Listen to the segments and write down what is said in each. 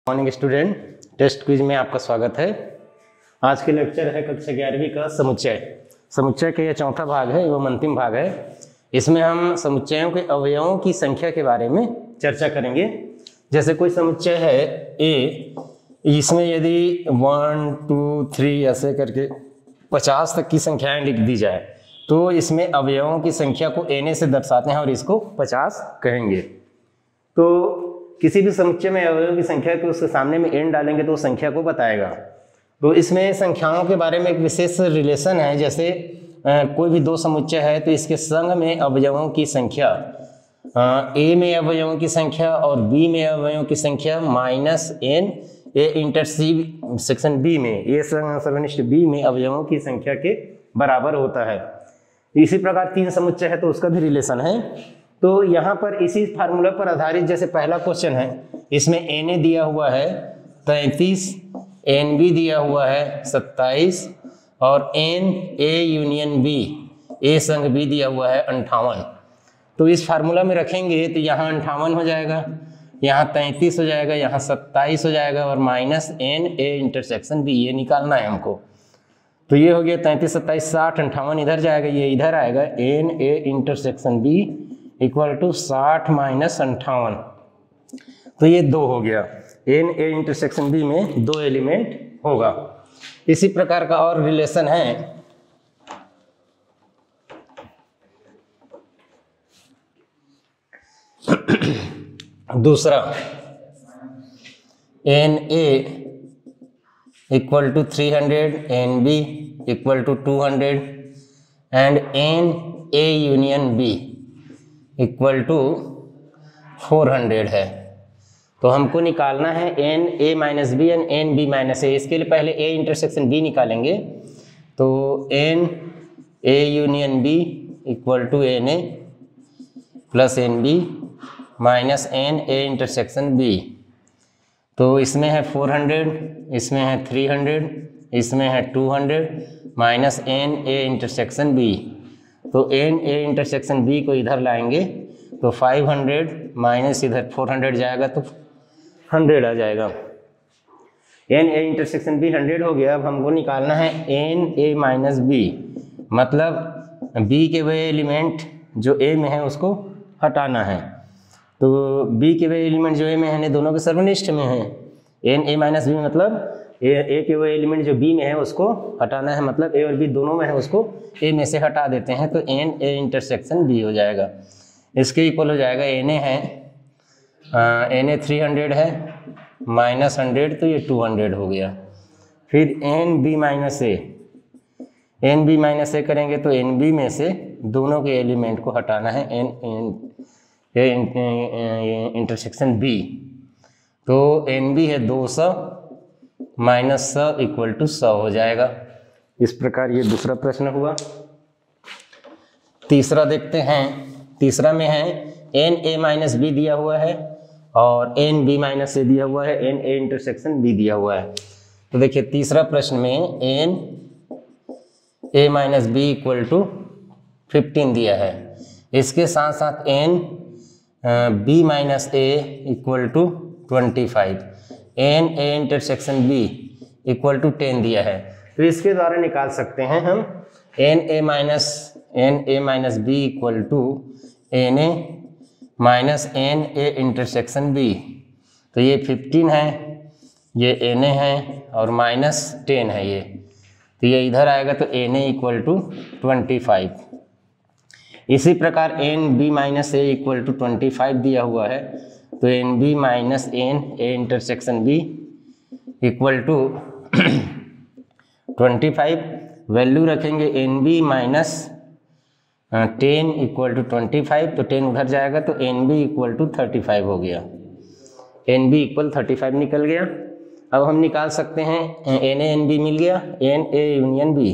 Morning student, test quiz में आपका स्वागत है। आज के लेक्चर है कक्षा 11वीं का समुच्चय। समुच्चय का यह चौथा भाग है एवं अंतिम भाग है। इसमें हम समुच्चयों के अवयवों की संख्या के बारे में चर्चा करेंगे। जैसे कोई समुच्चय है ए, इसमें यदि 1 2 3 ऐसे करके 50 तक की संख्याएं लिख दी जाए तो इसमें अवयवों की संख्या को एन से दर्शाते हैं और इसको 50 कहेंगे। तो किसी भी समुच्चय में अवयवों की संख्या के उसके सामने में एन डालेंगे तो संख्या को बताएगा। तो इसमें संख्याओं के बारे में एक विशेष रिलेशन है। जैसे कोई भी दो समुच्चय है तो इसके संग में अवयवों की संख्या, ए में अवयवों की संख्या और बी में अवयवों की संख्या minus n A intersection B में, ए सर्वनिष्ठ बी में अवयवों की संख्या के बराबर होता है। इसी प्रकार तीन समुच्चय है तो उसका भी रिलेशन है। तो यहाँ पर इसी फार्मूला पर आधारित जैसे पहला क्वेश्चन है, इसमें एन ए दिया हुआ है 33, एन बी दिया हुआ है 27 और एन ए यूनियन बी, ए संग बी दिया हुआ है 58। तो इस फार्मूला में रखेंगे तो यहाँ 58 हो जाएगा, यहाँ 33 हो जाएगा, यहाँ 27 हो जाएगा और minus n A intersection B, ये निकालना है हमको। तो ये हो गया 33 27 60, 58 इधर जाएगा, ये इधर आएगा, n A intersection B equal to 60 minus 58। तो ये 2 हो गया। एन ए इंटरसेक्शन बी में 2 एलिमेंट होगा। इसी प्रकार का और रिलेशन है दूसरा, n A equal to 300, n B equal to 200 and n A union B equal to 400 है। तो हमको निकालना है n A minus B and n B minus A. इसके लिए पहले ए इंटरसेक्शन बी निकालेंगे। तो n A union B equal to n A plus n B minus n A intersection B. तो इसमें है 400, इसमें है 300, इसमें है 200 minus n A intersection B. तो एन ए इंटरसेक्शन बी को इधर लाएंगे तो 500 माइनस इधर 400 जाएगा तो 100 आ जाएगा। एन ए इंटरसेक्शन बी 100 हो गया। अब हमको निकालना है एन ए माइनस बी, मतलब बी के वे एलिमेंट जो ए में है उसको हटाना है। तो बी के वे एलिमेंट जो ए में है दोनों के सर्वनिष्ठ में है। एन ए माइनस बी मतलब ए के वो एलिमेंट जो बी में है उसको हटाना है, मतलब ए और बी दोनों में है उसको ए में से हटा देते हैं तो एन ए इंटरसेक्शन बी हो जाएगा। इसके इक्वल हो जाएगा एन ए है, एन ए 300 है माइनस 100 तो ये 200 हो गया। फिर एन बी माइनस ए, एन बी माइनस ए करेंगे तो एन बी में से दोनों के एलिमेंट को हटाना है, एन इंटरसेक्शन बी। तो एन बी है 200 माइनस 100 इक्वल टू 100 हो जाएगा। इस प्रकार ये दूसरा प्रश्न हुआ। तीसरा देखते हैं। तीसरा में है एन ए माइनस बी दिया हुआ है और एन बी माइनस ए दिया हुआ है, एन ए इंटरसेक्शन बी दिया हुआ है। तो देखिए तीसरा प्रश्न में n A minus B equal to 15 दिया है। इसके साथ साथ n B minus A equal to 25, n A intersection B equal to 10 दिया है। तो इसके द्वारा निकाल सकते हैं हम n A minus B equal to n A minus n A intersection B. तो ये 15 है, ये एन ए है और माइनस 10 है ये, तो ये इधर आएगा तो एन ए इक्वल टू 25। इसी प्रकार n B minus A equal to 25 दिया हुआ है तो n B minus n A intersection B equal to 25। Value रखेंगे n B minus 10 equal to 25, तो 10 उधर जाएगा तो एन बी इक्वल टू 35 हो गया। एन बी इक्वल 35 निकल गया। अब हम निकाल सकते हैं एन एन बी मिल गया, n A union B,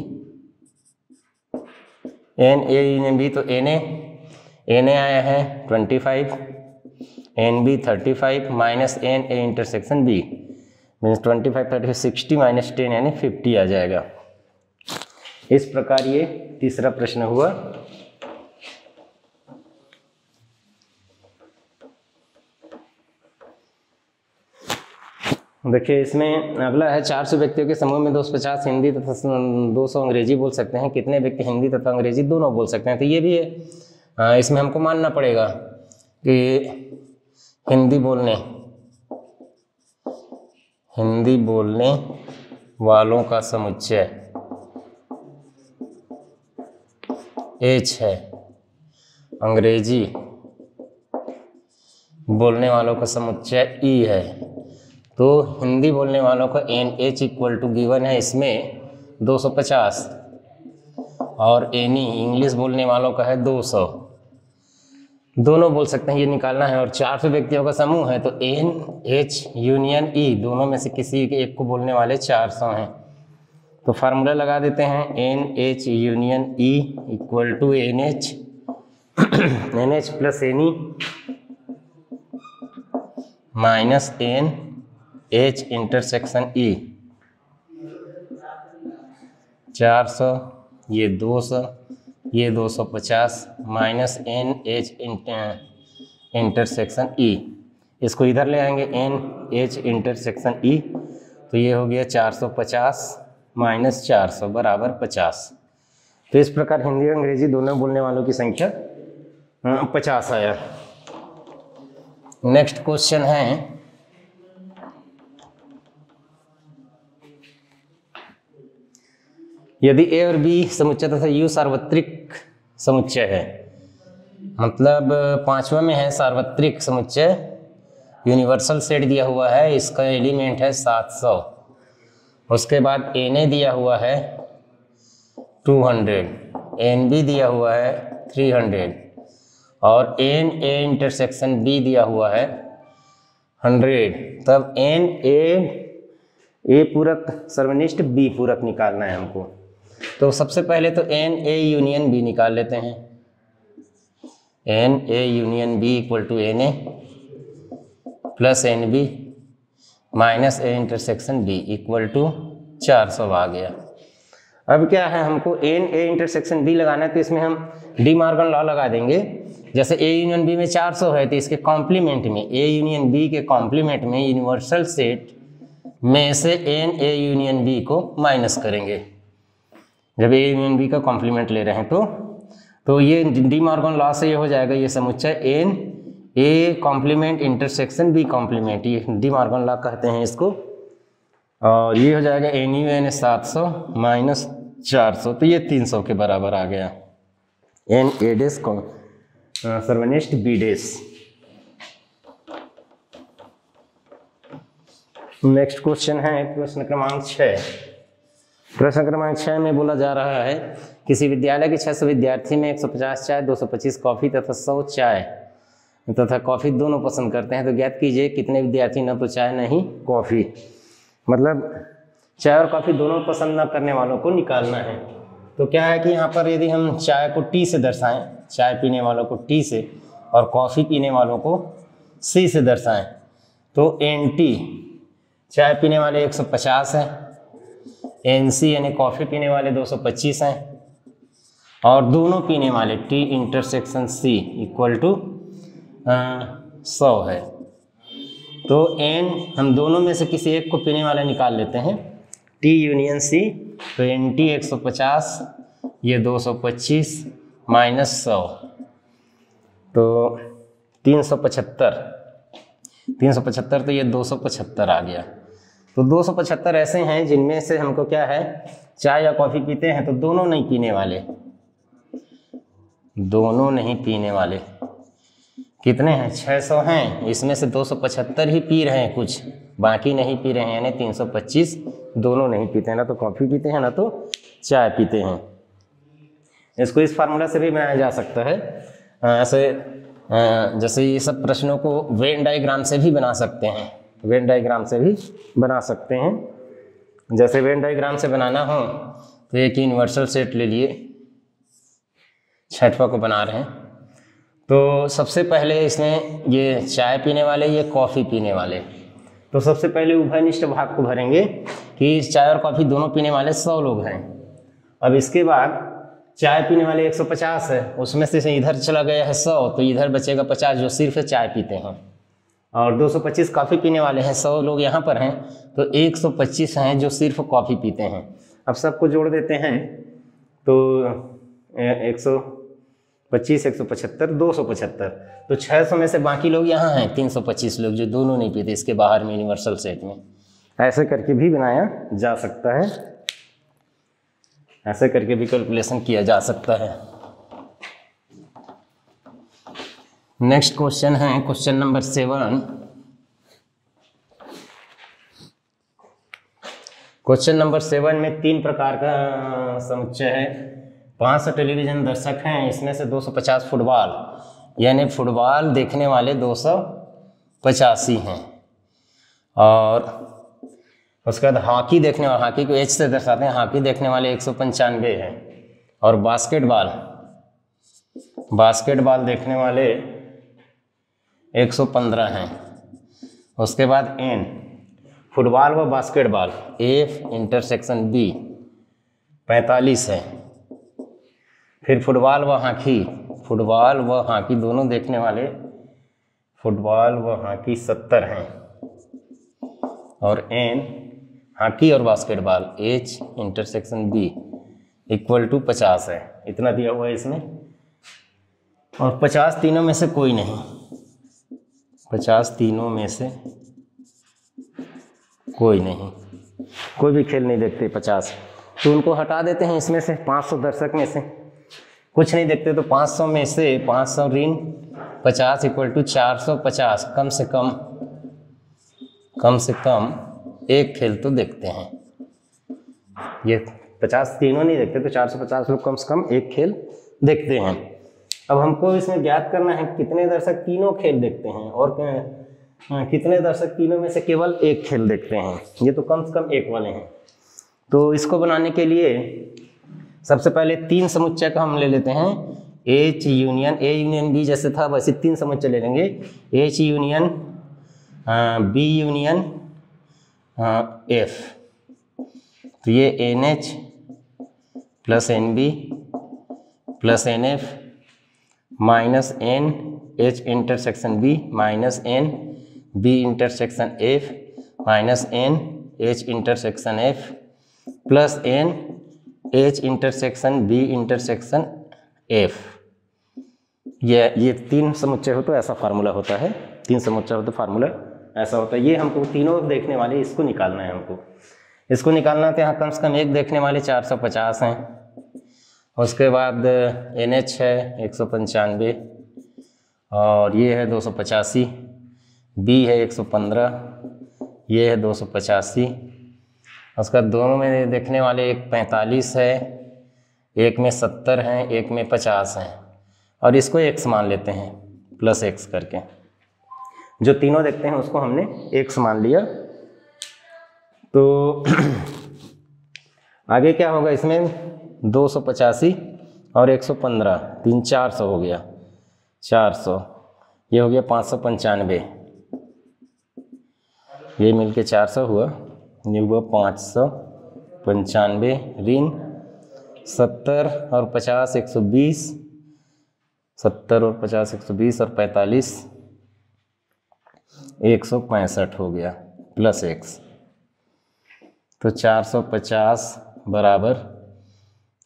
n A union B. तो एन ए आया है 25, n B 35 minus n A intersection B means 25 35 60 minus 10 यानी 50 आ जाएगा। इस प्रकार ये तीसरा प्रश्न हुआ। देखिए इसमें अगला है 400 व्यक्तियों के समूह में 250 हिंदी तथा 200 अंग्रेजी बोल सकते हैं, कितने व्यक्ति हिंदी तथा अंग्रेजी दोनों बोल सकते हैं? तो ये भी है, इसमें हमको मानना पड़ेगा कि हिंदी बोलने वालों का समुच्चय H है, अंग्रेजी बोलने वालों का समुच्चय E है। तो हिंदी बोलने वालों का NH इक्वल टू गिवन है इसमें 250 और NE इंग्लिश बोलने वालों का है 200, दोनों बोल सकते हैं, ये निकालना है। और 400 व्यक्तियों का समूह है तो NH यूनियन E दोनों में से किसी एक को बोलने वाले 400 हैं। तो फार्मूला लगा देते हैं NH union E equal to NH plus NE minus NH intersection E। 400 ये 200 ये 250 माइनस NH इंटरसेक्शन E, इसको इधर ले आएंगे NH इंटरसेक्शन E, तो ये हो गया 450 माइनस 400 बराबर 50। तो इस प्रकार हिंदी और अंग्रेजी दोनों बोलने वालों की संख्या 50 आया। नेक्स्ट क्वेश्चन है यदि A और B समुच्चय तथा U सार्वत्रिक समुच्चय है, मतलब पांचवा में है सार्वत्रिक समुच्चय, यूनिवर्सल सेट दिया हुआ है, इसका एलिमेंट है 700, उसके बाद Na दिया हुआ है 200, Nb दिया हुआ है 300 और Na इंटरसेक्शन B दिया हुआ है 100, तब A पूरक सर्वनिष्ठ B पूरक निकालना है हमको। तो सबसे पहले तो Na यूनियन B निकाल लेते हैं। Na union B equal to Na plus NB minus A intersection B equal to 400 आ गया। अब क्या है, हमको Na इंटरसेक्शन B लगाना है, तो इसमें हम डी मॉर्गन लॉ लगा देंगे। जैसे A यूनियन B में 400 है तो इसके कॉम्प्लीमेंट में A यूनियन B के कॉम्प्लीमेंट में यूनिवर्सल सेट में से Na यूनियन B को माइनस करेंगे। जब A यूनियन B का कॉम्प्लीमेंट ले रहे हैं तो ये डी मॉर्गन लॉ से ये हो जाएगा, ये समुच्चय N A complement intersection B complement, ये डी मॉर्गन लॉ कहते हैं इसको। और ये हो जाएगा NUN 700 माइनस 400, तो ये 300 के बराबर आ गया। Na डैश को सर्वनिष्ठ B डैश। नेक्स्ट क्वेश्चन है प्रश्न क्रमांक 6। प्रश्न क्रमांक 6 में बोला जा रहा है किसी विद्यालय के 600 विद्यार्थी में 150 चाय, 225 कॉफ़ी तथा 100 चाय तथा कॉफ़ी दोनों पसंद करते हैं, तो ज्ञात कीजिए कितने विद्यार्थी न तो चाय नहीं कॉफ़ी, मतलब चाय और कॉफ़ी दोनों पसंद न करने वालों को निकालना है। तो क्या है कि यहाँ पर यदि हम चाय को T से दर्शाएं, चाय पीने वालों को T से और कॉफ़ी पीने वालों को C से दर्शाएं, तो NT चाय पीने वाले 150 हैं, NC यानी कॉफ़ी पीने वाले 225 हैं और दोनों पीने वाले T intersection C equal to 100 है। तो N हम दोनों में से किसी एक को पीने वाला निकाल लेते हैं, T यूनियन C, तो NT 150 ये 225 माइनस 100, तो 375 तो ये 275 आ गया। तो 275 ऐसे हैं जिनमें से हमको क्या है, चाय या कॉफ़ी पीते हैं तो दोनों नहीं पीने वाले कितने हैं, 600 हैं, इसमें से 275 ही पी रहे हैं, कुछ बाकी नहीं पी रहे हैं, यानी 325 दोनों नहीं पीते हैं, ना तो कॉफ़ी पीते हैं ना तो चाय पीते हैं। इसको इस फार्मूला से भी बनाया जा सकता है, ऐसे जैसे ये सब प्रश्नों को वेन डायग्राम से भी बना सकते हैं, वेन डायग्राम से भी बना सकते हैं। जैसे वेन डायग्राम से बनाना हो तो एक यूनिवर्सल सेट ले लिए, छठवा को बना रहे हैं, तो सबसे पहले इसमें ये चाय पीने वाले, ये कॉफ़ी पीने वाले, तो सबसे पहले उभयनिष्ठ भाग को भरेंगे कि चाय और कॉफ़ी दोनों पीने वाले 100 लोग हैं। अब इसके बाद चाय पीने वाले 150 है, उसमें से इधर चला गया है 100, तो इधर बचेगा 50 जो सिर्फ चाय पीते हैं, और 225 कॉफ़ी पीने वाले हैं, 100 लोग यहाँ पर हैं, तो 125 हैं जो सिर्फ कॉफ़ी पीते हैं। अब सबको जोड़ देते हैं तो 125, 175, 275, तो 600 में से बाकी लोग यहाँ हैं 325 लोग जो दोनों नहीं पीते, इसके बाहर में यूनिवर्सल सेट में। ऐसे करके भी बनाया जा सकता है, ऐसे करके भी कैलकुलेशन किया जा सकता है। नेक्स्ट क्वेश्चन है क्वेश्चन नंबर 7। क्वेश्चन नंबर 7 में 3 प्रकार का समुच्चय है। 500 टेलीविजन दर्शक हैं, इसमें से 250 फुटबॉल, यानी फुटबॉल देखने वाले 285 हैं, और उसके बाद हॉकी देखने वाले, हॉकी को एच से दर्शाते हैं, हॉकी देखने वाले 195 हैं, और बास्केटबॉल देखने वाले 115 हैं। उसके बाद एन फुटबॉल व बास्केटबॉल, एफ इंटरसेक्शन बी 45 है। फिर फुटबॉल व हॉकी दोनों देखने वाले फुटबॉल व हॉकी 70 हैं, और एन हॉकी और basketball H intersection B equal to 50 है। इतना दिया हुआ है इसमें, और 50 तीनों में से कोई नहीं, 50 तीनों में से कोई नहीं, कोई भी खेल नहीं देखते 50, तो उनको हटा देते हैं इसमें से। 500 दर्शक में से कुछ नहीं देखते, तो 500 में से 500 ऋण 50 इक्वल टू 450, कम से कम एक खेल तो देखते हैं। ये 50 तीनों नहीं देखते, तो 450 लोग कम से कम एक खेल देखते हैं। अब हमको इसमें ज्ञात करना है कितने दर्शक तीनों खेल देखते हैं, और कितने दर्शक तीनों में से केवल एक खेल देखते हैं। ये तो कम से कम एक वाले हैं। तो इसको बनाने के लिए सबसे पहले 3 समुच्चय का हम ले लेते हैं। H union A union B जैसे था वैसे 3 समुच्चय ले लेंगे। H union B union F, तो ये n H plus n B plus n F minus n H intersection B minus n B intersection F minus n H intersection F plus n H intersection B intersection F. ये 3 समुच्चय हो तो ऐसा formula होता है, 3 समुच्चय हो तो फार्मूला ऐसा होता है। ये हमको तीनों देखने वाले इसको निकालना है, हमको इसको निकालना है। तो यहाँ कम से कम एक देखने वाले 450 हैं। उसके बाद एन एच है 195, और ये है 285, बी है 115, ये है 285। उसका दोनों में देखने वाले एक 45 है, एक में 70 हैं, एक में 50 हैं, और इसको x मान लेते हैं प्लस x करके। जो तीनों देखते हैं उसको हमने x मान लिया। तो आगे क्या होगा इसमें, 285 और 115, 3 400 हो गया, 400, ये हो गया 595, ये मिलके 400 हुआ, ये हुआ 595 ऋण 70 और 50 120, 70 और 50 120 और 45 165 हो गया प्लस x। तो 450 बराबर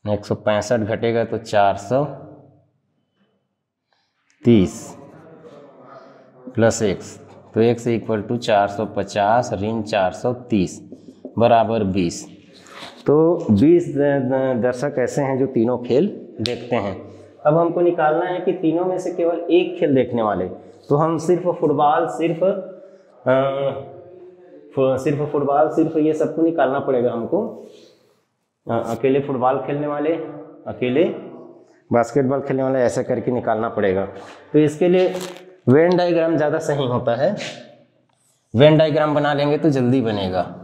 165 घटेगा तो 430 प्लस x, तो x इक्वल टू 450 ऋण 430 बराबर 20। तो 20 दर्शक ऐसे हैं जो तीनों खेल देखते हैं। अब हमको निकालना है कि तीनों में से केवल एक खेल देखने वाले, तो हम सिर्फ फुटबॉल सिर्फ ये सबको निकालना पड़ेगा हमको। अकेले फुटबॉल खेलने वाले, अकेले बास्केटबॉल खेलने वाले, ऐसा करके निकालना पड़ेगा। तो इसके लिए वेन डायग्राम ज़्यादा सही होता है। वेन डायग्राम बना लेंगे तो जल्दी बनेगा।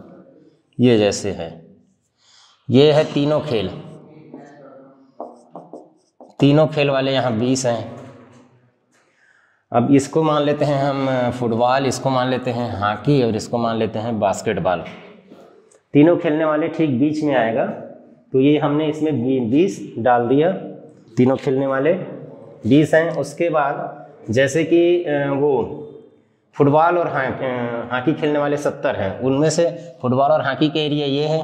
ये जैसे है, ये है तीनों खेल वाले यहाँ 20 हैं। अब इसको मान लेते हैं हम फुटबॉल, इसको मान लेते हैं हॉकी, और इसको मान लेते हैं बास्केटबॉल। तीनों खेलने वाले ठीक बीच में आएगा, तो ये हमने इसमें 20 डाल दिया। तीनों खेलने वाले 20 हैं। उसके बाद जैसे कि वो फुटबॉल और हॉकी खेलने वाले 70 हैं, उनमें से फुटबॉल और हॉकी के एरिया ये है,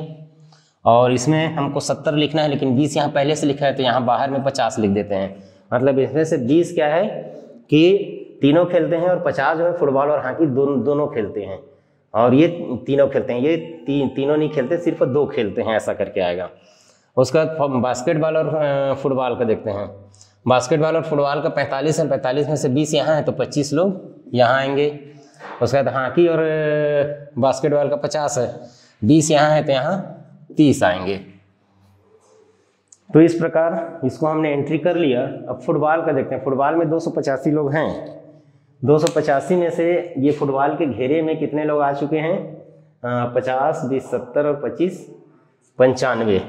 और इसमें हमको 70 लिखना है, लेकिन 20 यहाँ पहले से लिखा है तो यहाँ बाहर में 50 लिख देते हैं। मतलब इसमें से 20 क्या है कि तीनों खेलते हैं, और 50 जो है फुटबॉल और हॉकी दोनों खेलते हैं, और ये तीनों खेलते हैं। ये तीनों नहीं खेलते, सिर्फ 2 खेलते हैं, ऐसा करके आएगा। उसका बास्केटबॉल और फुटबॉल का देखते हैं। बास्केटबॉल और फुटबॉल का 45 है, 45 में से 20 यहाँ है तो 25 लोग यहाँ आएंगे। उसके बाद हॉकी और बास्केटबॉल का 50 है, 20 यहाँ है तो यहाँ 30 आएंगे। तो इस प्रकार इसको हमने एंट्री कर लिया। अब फुटबॉल का देखते हैं। फुटबॉल में 285 लोग हैं। 285 में से ये फुटबॉल के घेरे में कितने लोग आ चुके हैं? 50, 20, 70 और 25 95,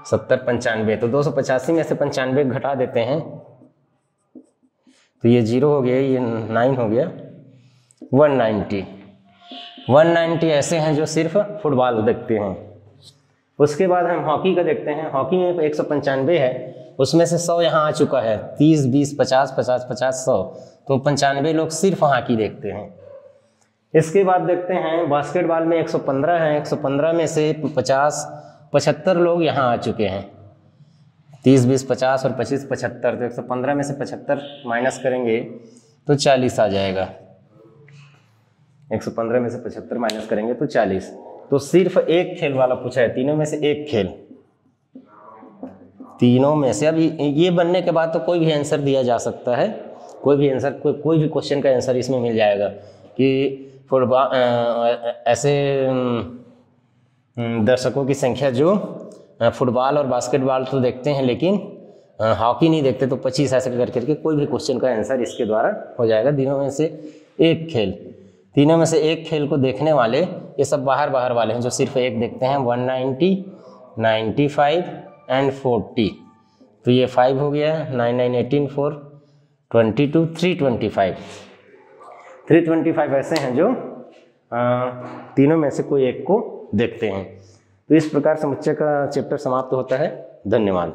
70 95। तो 285 में से 95 घटा देते हैं तो ये 0 हो गया, ये 9 हो गया, 190 ऐसे हैं जो सिर्फ फुटबॉल देखते हैं। उसके बाद हम हॉकी का देखते हैं। हॉकी में 195 है, उसमें से 100 यहाँ आ चुका है, 30, 20, 50, 50, 50, 100, तो 95 लोग सिर्फ हॉकी देखते हैं। इसके बाद देखते हैं बास्केटबॉल में 115 है, 115 में से 50, 75 लोग यहाँ आ चुके हैं, 30, 20, 50 और 25, 75, तो 115 में से 75 माइनस करेंगे तो 40 आ जाएगा। 115 में से 75 माइनस करेंगे तो 40। तो सिर्फ एक खेल वाला पूछा है, तीनों में से एक खेल, तीनों में से। अब ये बनने के बाद तो कोई भी आंसर दिया जा सकता है, कोई भी आंसर, कोई भी क्वेश्चन का आंसर इसमें मिल जाएगा कि फुटबॉल ऐसे दर्शकों की संख्या जो फुटबॉल और बास्केटबॉल तो देखते हैं लेकिन हॉकी नहीं देखते, तो 25 ऐसे करके कोई भी क्वेश्चन का आंसर इसके द्वारा हो जाएगा। तीनों में से एक खेल, तीनों में से एक खेल को देखने वाले ये सब बाहर वाले हैं जो सिर्फ एक देखते हैं। 190, 95 एंड 40, तो ये 5 हो गया, 9, 9, 18, 4, 22, 325 ऐसे हैं जो तीनों में से कोई एक को देखते हैं। तो इस प्रकार समुच्चय का चैप्टर समाप्त होता है। धन्यवाद।